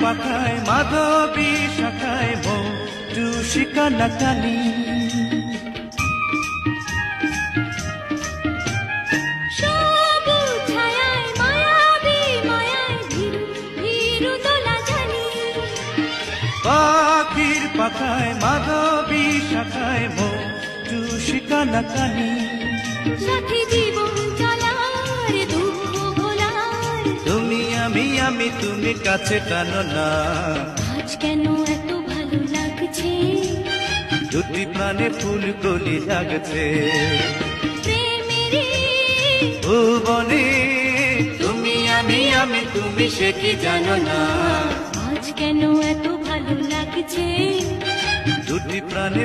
পাখায় মাধবী শাখায় মৌটুসি কানাকানি। পাখির পাখায় মাধবী শাখায় মৌটুসি কানাকানি। সাথী জীবন চলার দুঃখ ভোলার তুমি আমি তুমি কাছে টানো না। আজ কেন এত ভালো লাগছে, দুটি প্রাণে ফুল কলি লাগছে। প্রেমেরই ভুবনে তুমি আমি তুমি সে কি জানো না। আজ কেন এত ভালো লাগছে, দুটি প্রাণে